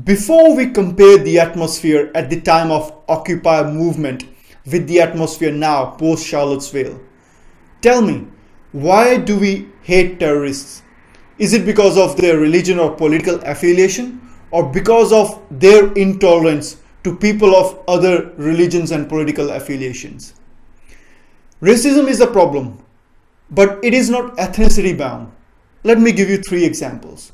Before we compare the atmosphere at the time of Occupy movement with the atmosphere now post Charlottesville, tell me, why do we hate terrorists? Is it because of their religion or political affiliation, or because of their intolerance to people of other religions and political affiliations? Racism is a problem, but it is not ethnicity bound. Let me give you 3 examples.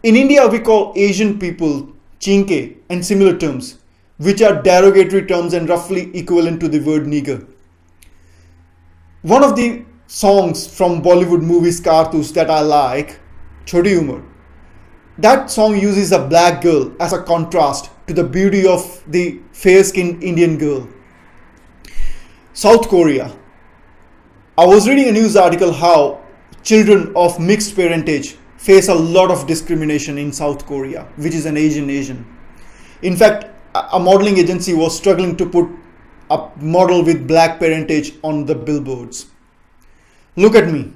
In India, we call Asian people chinke and similar terms, which are derogatory terms and roughly equivalent to the word nigger. One of the songs from Bollywood movies cartoons that I like, Choti Umar, that song uses a black girl as a contrast to the beauty of the fair-skinned Indian girl. South Korea. I was reading a news article how children of mixed parentage face a lot of discrimination in South Korea, which is an Asian nation. In fact, a modeling agency was struggling to put a model with black parentage on the billboards. Look at me.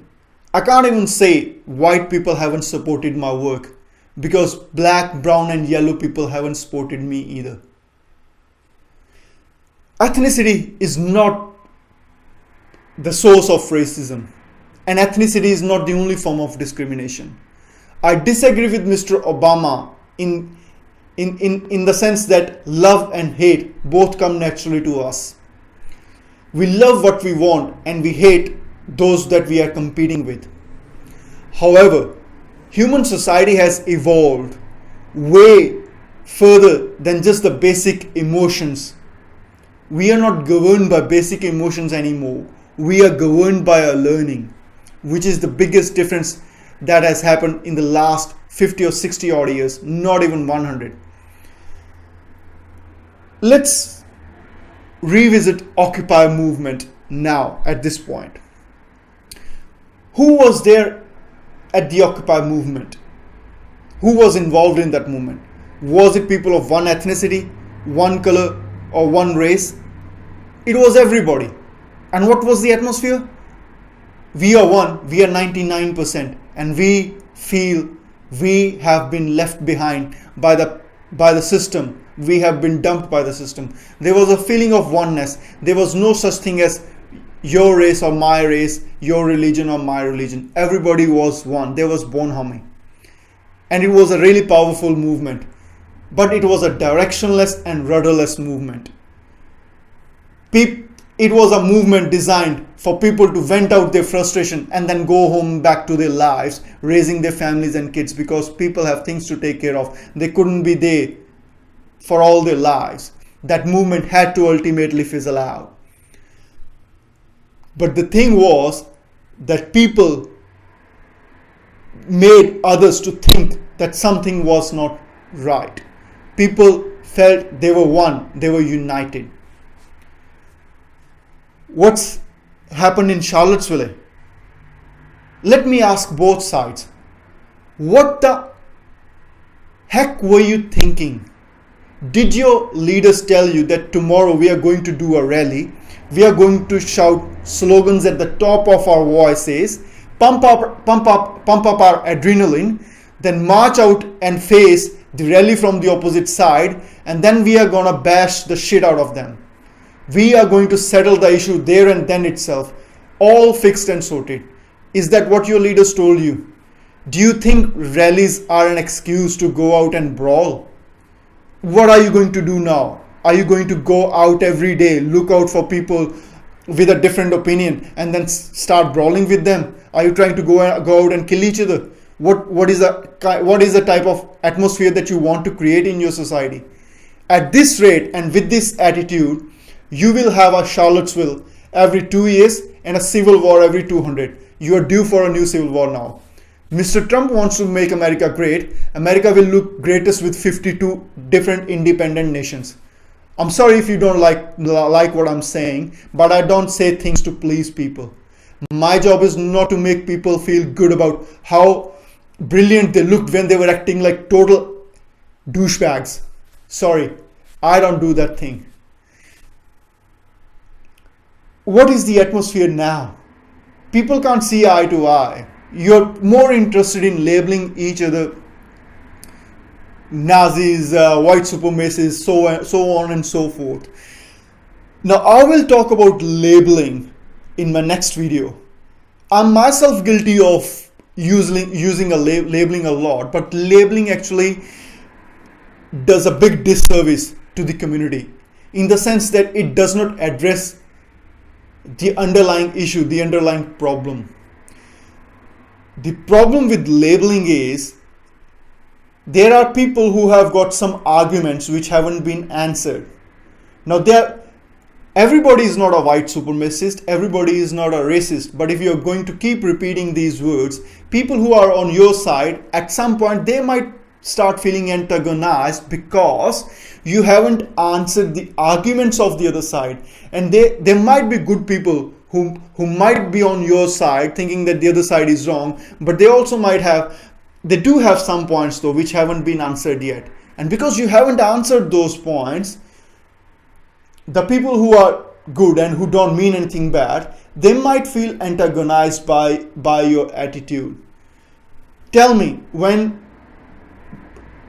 I can't even say white people haven't supported my work, because black, brown and yellow people haven't supported me either. Ethnicity is not the source of racism, and ethnicity is not the only form of discrimination. I disagree with Mr. Obama in the sense that love and hate both come naturally to us. We love what we want and we hate those that we are competing with. However, human society has evolved way further than just the basic emotions. We are not governed by basic emotions anymore. We are governed by our learning, which is the biggest difference that has happened in the last 50 or 60 odd years, not even 100. Let's revisit Occupy movement now at this point. Who was there at the Occupy movement? Who was involved in that movement? Was it people of one ethnicity, one color, or one race? It was everybody. And what was the atmosphere? We are one, we are 99%, and we feel we have been left behind by the system. We have been dumped by the system. There was a feeling of oneness. There was no such thing as your race or my race, your religion or my religion. Everybody was one. There was bonhomie. And it was a really powerful movement. But it was a directionless and rudderless movement. It was a movement designed for people to vent out their frustration and then go home back to their lives, raising their families and kids, because people have things to take care of. They couldn't be there for all their lives. That movement had to ultimately fizzle out. But the thing was that people made others to think that something was not right. People felt they were one, they were united. What's happened in Charlottesville? Let me ask both sides. What the heck were you thinking? Did your leaders tell you that tomorrow we are going to do a rally? We are going to shout slogans at the top of our voices, pump up our adrenaline, then march out and face the rally from the opposite side, and then we are gonna bash the shit out of them. We are going to settle the issue there and then itself, all fixed and sorted. Is that what your leaders told you? Do you think rallies are an excuse to go out and brawl? What are you going to do now? Are you going to go out every day, look out for people with a different opinion and then start brawling with them? Are you trying to go out and kill each other? What is the type of atmosphere that you want to create in your society? At this rate and with this attitude, you will have a Charlottesville every 2 years and a civil war every 200. You are due for a new civil war now. Mr. Trump wants to make America great. America will look greatest with 52 different independent nations. I'm sorry if you don't like what I'm saying, but I don't say things to please people. My job is not to make people feel good about how brilliant they looked when they were acting like total douchebags. Sorry, I don't do that thing. What is the atmosphere now? People can't see eye to eye. You're more interested in labeling each other Nazis, white supremacists, so on and so forth. Now I will talk about labeling in my next video. I'm myself guilty of using labeling a lot, but labeling actually does a big disservice to the community in the sense that it does not address the underlying issue, the underlying problem. The problem with labeling is there are people who have got some arguments which haven't been answered. Now everybody is not a white supremacist, everybody is not a racist, but if you're going to keep repeating these words, people who are on your side, at some point they might start feeling antagonized because you haven't answered the arguments of the other side. And there might be good people who might be on your side thinking that the other side is wrong, but they also they do have some points though which haven't been answered yet. And because you haven't answered those points, the people who are good and who don't mean anything bad, they might feel antagonized by your attitude. Tell me, when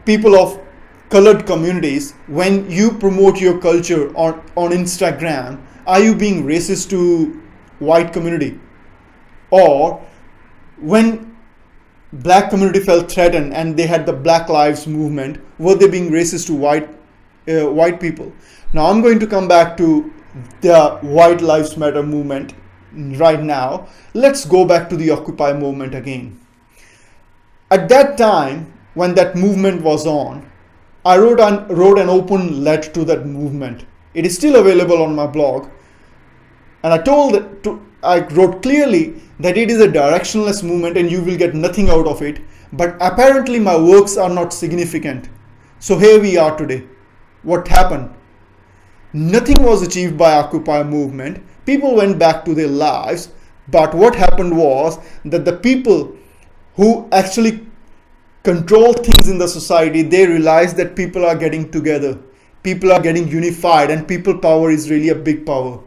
people of colored communities, when you promote your culture on Instagram, are you being racist to white community? Or when black community felt threatened and they had the Black Lives movement, were they being racist to white people? Now I'm going to come back to the White Lives Matter movement right now. Let's go back to the Occupy movement again. At that time, when that movement was on, I wrote an open letter to that movement. It is still available on my blog. And I wrote clearly that it is a directionless movement and you will get nothing out of it. But apparently my works are not significant. So here we are today. What happened? Nothing was achieved by Occupy movement. People went back to their lives. But what happened was that the people who actually control things in the society, they realized that people are getting together. People are getting unified, and people power is really a big power.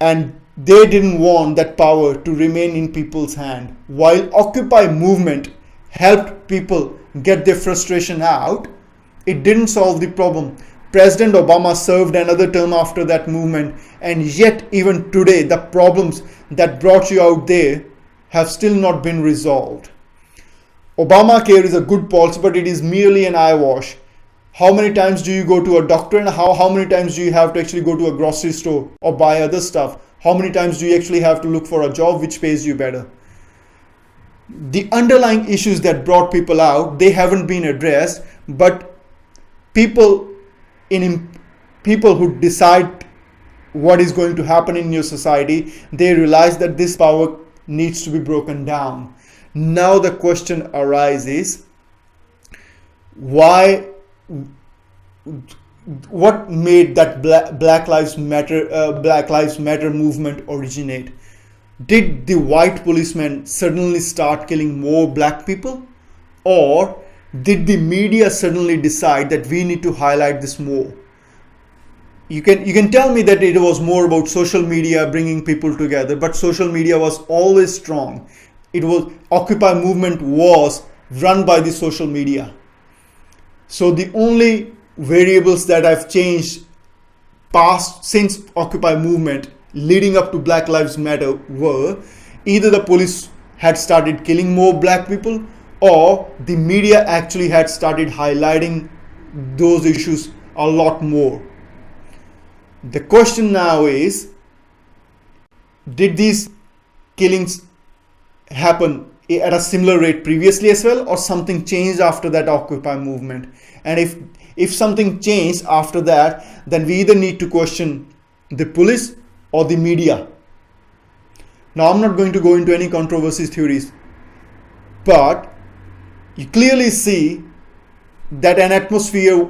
And they didn't want that power to remain in people's hand. While Occupy movement helped people get their frustration out, it didn't solve the problem. President Obama served another term after that movement, and yet even today the problems that brought you out there have still not been resolved. Obamacare is a good policy, but it is merely an eyewash. How many times do you go to a doctor, and how many times do you have to actually go to a grocery store or buy other stuff? How many times do you actually have to look for a job which pays you better? The underlying issues that brought people out, they haven't been addressed, but people who decide what is going to happen in your society, they realize that this power needs to be broken down. Now the question arises, what made that Black Lives Matter movement originate? Did the white policemen suddenly start killing more black people? Or did the media suddenly decide that we need to highlight this more? You can tell me that it was more about social media bringing people together, but social media was always strong. Occupy movement was run by the social media. So the only variables that have changed since Occupy movement leading up to Black Lives Matter were either the police had started killing more black people, or the media actually had started highlighting those issues a lot more. The question now is, did these killings happen at a similar rate previously as well, or something changed after that Occupy movement? And if something changed after that, then we either need to question the police or the media. Now I'm not going to go into any controversy theories, but you clearly see that an atmosphere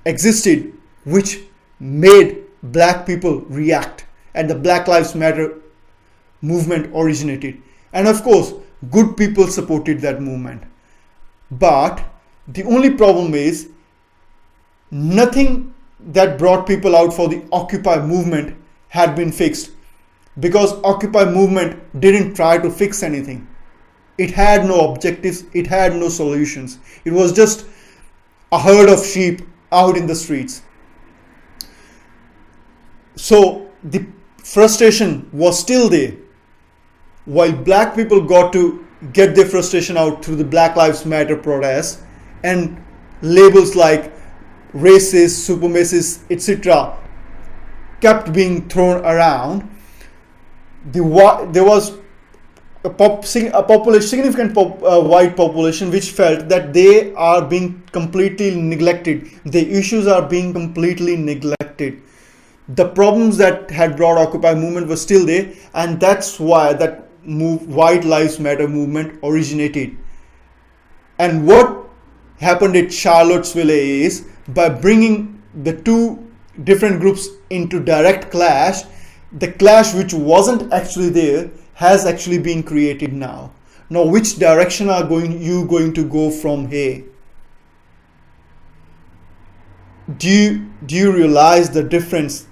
existed which made black people react, and the Black Lives Matter movement originated. And of course, good people supported that movement. But the only problem is, nothing that brought people out for the Occupy movement had been fixed, because Occupy movement didn't try to fix anything. It had no objectives, it had no solutions. It was just a herd of sheep out in the streets. So the frustration was still there. While black people got to get their frustration out through the Black Lives Matter protests, and labels like racist, supremacist, etc. kept being thrown around, there was a significant white population which felt that they are being completely neglected. The issues are being completely neglected. The problems that had brought Occupy movement were still there, and that's why that White Lives Matter movement originated. And what happened at Charlottesville is, by bringing the two different groups into direct clash, the clash which wasn't actually there has actually been created now. Now, which direction are you going to go from here? Do you realize the difference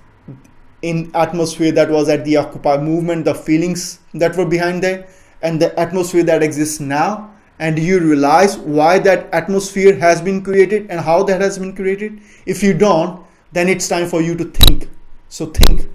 in atmosphere that was at the Occupy movement, the feelings that were behind there, and the atmosphere that exists now? And do you realize why that atmosphere has been created and how that has been created? If you don't, then it's time for you to think. So think.